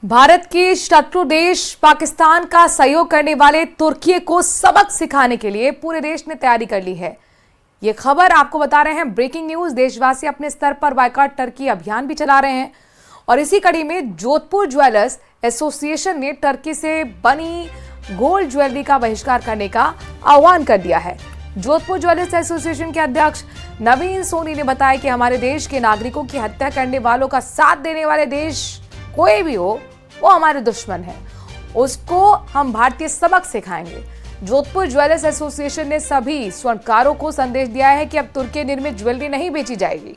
भारत के शत्रु देश पाकिस्तान का सहयोग करने वाले तुर्की को सबक सिखाने के लिए पूरे देश ने तैयारी कर ली है। ये खबर आपको बता रहे हैं, ब्रेकिंग न्यूज। देशवासी अपने स्तर पर बायकॉट टर्की अभियान भी चला रहे हैं और इसी कड़ी में जोधपुर ज्वेलर्स एसोसिएशन ने टर्की से बनी गोल्ड ज्वेलरी का बहिष्कार करने का आह्वान कर दिया है। जोधपुर ज्वेलर्स एसोसिएशन के अध्यक्ष नवीन सोनी ने बताया कि हमारे देश के नागरिकों की हत्या करने वालों का साथ देने वाले देश कोई भी हो, वो हमारे दुश्मन है, उसको हम भारतीय सबक सिखाएंगे। जोधपुर ज्वेलर्स एसोसिएशन ने सभी स्वर्णकारों को संदेश दिया है कि अब तुर्की निर्मित ज्वेलरी नहीं बेची जाएगी।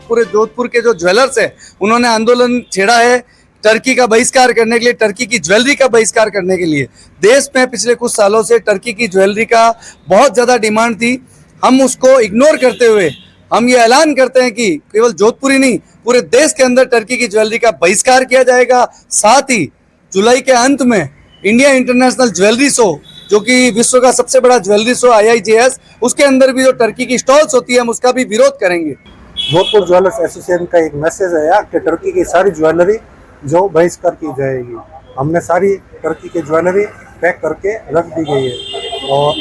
पूरे जोधपुर के जो ज्वेलर्स है उन्होंने आंदोलन छेड़ा है टर्की का बहिष्कार करने के लिए, टर्की की ज्वेलरी का बहिष्कार करने के लिए। देश में पिछले कुछ सालों से टर्की की ज्वेलरी का बहुत ज्यादा डिमांड थी। हम उसको इग्नोर करते हुए हम ये ऐलान करते हैं कि केवल जोधपुर ही नहीं, पूरे देश के अंदर टर्की की ज्वेलरी का बहिष्कार किया जाएगा। साथ ही जुलाई के अंत में इंडिया इंटरनेशनल ज्वेलरी शो, जो कि विश्व का सबसे बड़ा ज्वेलरी शो IIJS, उसके अंदर भी जो टर्की की स्टॉल्स होती है हम उसका भी विरोध करेंगे। जोधपुर ज्वेलर्स एसोसिएशन का एक मैसेज है यार कि टर्की की सारी ज्वेलरी जो बहिष्कार की जाएगी। हमने सारी टर्की की ज्वेलरी पैक करके रख दी गई है और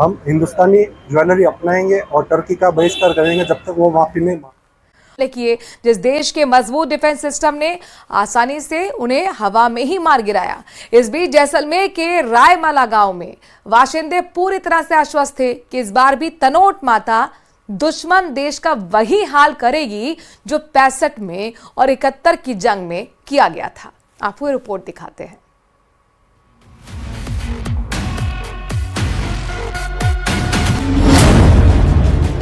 हम हिंदुस्तानी ज्वेलरी अपनाएंगे और टर्की का बहिष्कार करेंगे जब तक वो माफी नहीं मांगे। किए जिस देश के मजबूत डिफेंस सिस्टम ने आसानी से उन्हें हवा में ही मार गिराया। इस बीच जैसलमेर के रायमाला गांव में बाशिंदे पूरी तरह से आश्वस्त थे कि इस बार भी तनोट माता दुश्मन देश का वही हाल करेगी जो 65 में और 71 की जंग में किया गया था। आपको ये रिपोर्ट दिखाते हैं।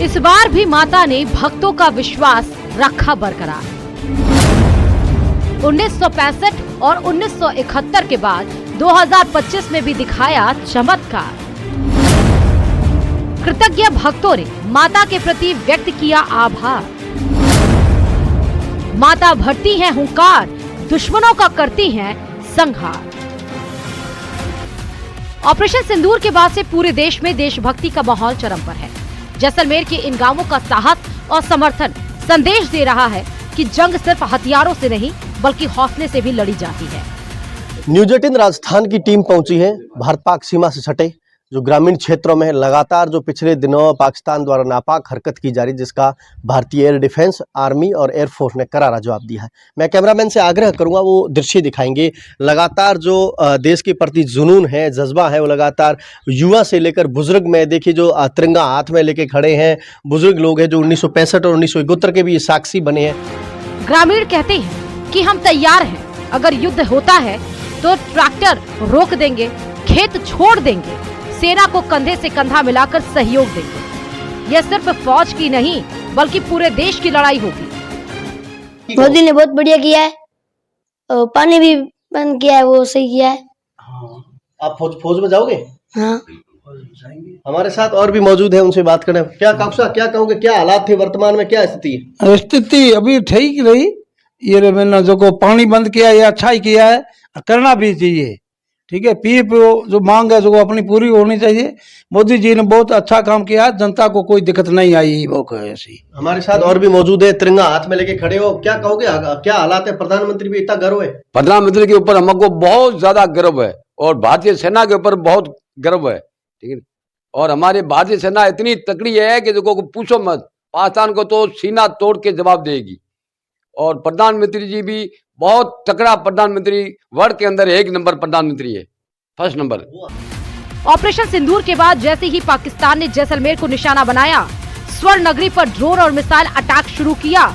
इस बार भी माता ने भक्तों का विश्वास रखा बरकरार। 1965 और 1971 के बाद 2025 में भी दिखाया चमत्कार। कृतज्ञ भक्तों ने माता के प्रति व्यक्त किया आभार। माता भरती हैं हुंकार, दुश्मनों का करती हैं संहार। ऑपरेशन सिंदूर के बाद से पूरे देश में देशभक्ति का माहौल चरम पर है। जैसलमेर के इन गांवों का साहस और समर्थन संदेश दे रहा है कि जंग सिर्फ हथियारों से नहीं बल्कि हौसले से भी लड़ी जाती है। न्यूज 18 राजस्थान की टीम पहुंची है भारत पाक सीमा से सटे जो ग्रामीण क्षेत्रों में लगातार जो पिछले दिनों पाकिस्तान द्वारा नापाक हरकत की जा रही, जिसका भारतीय एयर डिफेंस, आर्मी और एयरफोर्स ने करारा जवाब दिया है। मैं कैमरामैन से आग्रह करूंगा वो दृश्य दिखाएंगे। लगातार जो देश के प्रति जुनून है, जज्बा है, वो लगातार युवा से लेकर बुजुर्ग में देखिए जो तिरंगा हाथ में लेके खड़े हैं बुजुर्ग लोग हैं जो 1965 और 1971 के भी साक्षी बने हैं। ग्रामीण कहते हैं कि हम तैयार हैं, अगर युद्ध होता है तो ट्रैक्टर रोक देंगे, खेत छोड़ देंगे, सेना को कंधे से कंधा मिलाकर सहयोग देंगे। यह सिर्फ फौज की नहीं बल्कि पूरे देश की लड़ाई होगी। मोदी ने बहुत बढ़िया किया है और पानी भी बंद किया है, वो सही किया है। आप फौज में जाओगे? हाँ, हमारे साथ और भी मौजूद है, उनसे बात करें। क्या कौशा, क्या कहोगे, क्या हालात थे वर्तमान में, क्या स्थिति है? स्थिति अभी ठीक रही। ये मैंने जो को पानी बंद किया ये अच्छा ही किया है, करना भी चाहिए। ठीक है, पी जो मांग है जो अपनी पूरी होनी चाहिए। मोदी जी ने बहुत अच्छा काम किया है, जनता को कोई दिक्कत नहीं आई। वो ऐसी हमारे साथ और भी मौजूद है, तिरंगा हाथ में लेके खड़े हो, क्या कहोगे, क्या हालात है? प्रधानमंत्री भी इतना गर्व है? प्रधानमंत्री के ऊपर हमको बहुत ज्यादा गर्व है और भारतीय सेना के ऊपर बहुत गर्व है। ठीक है, और हमारी भारतीय सेना इतनी तकड़ी है कि जो पूछो मत, पाकिस्तान को तो सीना तोड़ के जवाब देगी। और प्रधानमंत्री जी भी बहुत तकड़ा प्रधानमंत्री, वर्ल्ड के अंदर 1 नंबर प्रधानमंत्री है, फर्स्ट नंबर। ऑपरेशन सिंदूर के बाद जैसे ही पाकिस्तान ने जैसलमेर को निशाना बनाया, स्वर्ण नगरी पर ड्रोन और मिसाइल अटैक शुरू किया।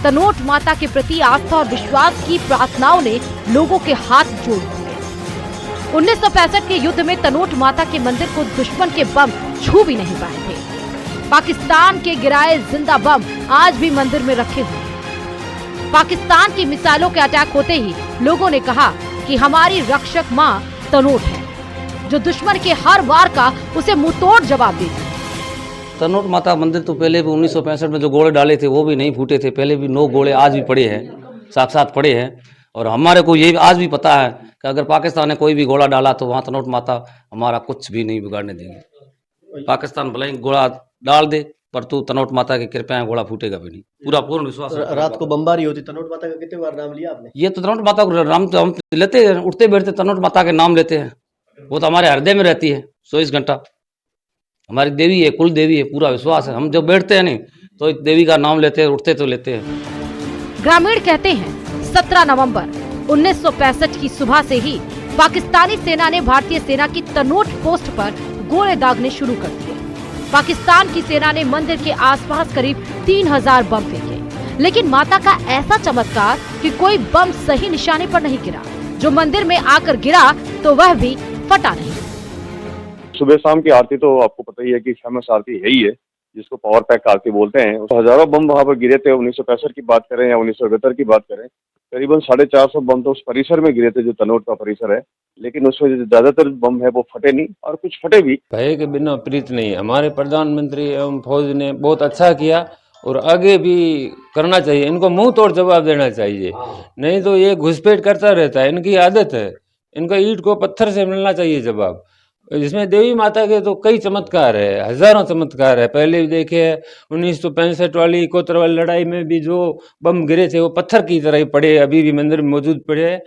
तनोट माता के प्रति आस्था और विश्वास की प्रार्थनाओं ने लोगों के हाथ जोड़ दिए। 1965 के युद्ध में तनोट माता के मंदिर को दुश्मन के बम छू भी नहीं पाए थे। पाकिस्तान के गिराए जिंदा बम आज भी मंदिर में रखे हुए। पाकिस्तान की मिसाइलों के अटैक होते ही लोगों ने कहा कि हमारी रक्षक मां तनोट है, जो दुश्मन के हर वार का उसे मुंहतोड़ जवाब देती है। तनोट माता मंदिर तो पहले भी 1965 में जो गोले डाले थे वो भी नहीं फूटे थे। पहले भी 9 गोले आज भी पड़े हैं, साक्षात पड़े हैं। और हमारे को ये आज भी पता है कि अगर पाकिस्तान ने कोई भी गोला डाला तो वहाँ तनोट माता हमारा कुछ भी नहीं बिगाड़ने देंगे। पाकिस्तान भले ही गोला डाल दे, पर तो तनोट माता की कृपा है, गोला फूटेगा भी नहीं, पूरा पूर्ण विश्वास है। रात को बमबारी होती, तनोट माता का कितने बार नाम लिया आपने? ये तो तनोट माता को राम तो हम लेते हैं, उठते बैठते तनोट माता के नाम लेते हैं, वो तो हमारे हृदय में रहती है 24 घंटा, हमारी देवी है, कुल देवी है, पूरा विश्वास है। हम जब बैठते हैं नहीं तो इस देवी का नाम लेते हैं, उठते तो लेते हैं। ग्रामीण कहते हैं 17 नवंबर 1965 की सुबह से ही पाकिस्तानी सेना ने भारतीय सेना की तनोट पोस्ट पर गोले दागने शुरू कर दिए। पाकिस्तान की सेना ने मंदिर के आसपास करीब 3000 बम फेंके, लेकिन माता का ऐसा चमत्कार कि कोई बम सही निशाने पर नहीं गिरा। जो मंदिर में आकर गिरा तो वह भी फटा नहीं। सुबह शाम की आरती तो आपको पता ही है कि फेमस आरती है ही है, जिसको पावर पैक आरती बोलते हैं। तो हजारों बम वहाँ पर गिरे थे। 1965 की बात करें या 1971 की बात करें, करीबन 450 बम तो उस परिसर में गिरे थे जो तनोट का परिसर है, लेकिन उसमें जो ज्यादातर बम है वो फटे नहीं और कुछ फटे भी। भय के बिना प्रीत नहीं। हमारे प्रधानमंत्री एवं फौज ने बहुत अच्छा किया और आगे भी करना चाहिए। इनको मुंह तोड़ जवाब देना चाहिए, नहीं तो ये घुसपैठ करता रहता है, इनकी आदत है। इनका ईंट को पत्थर से मिलना चाहिए जवाब। इसमें देवी माता के तो कई चमत्कार है, हजारों चमत्कार है। पहले भी देखे 1965 वाली कोतरवाल लड़ाई में भी जो बम गिरे थे वो पत्थर की तरह ही पड़े, अभी भी मंदिर में मौजूद पड़े हैं।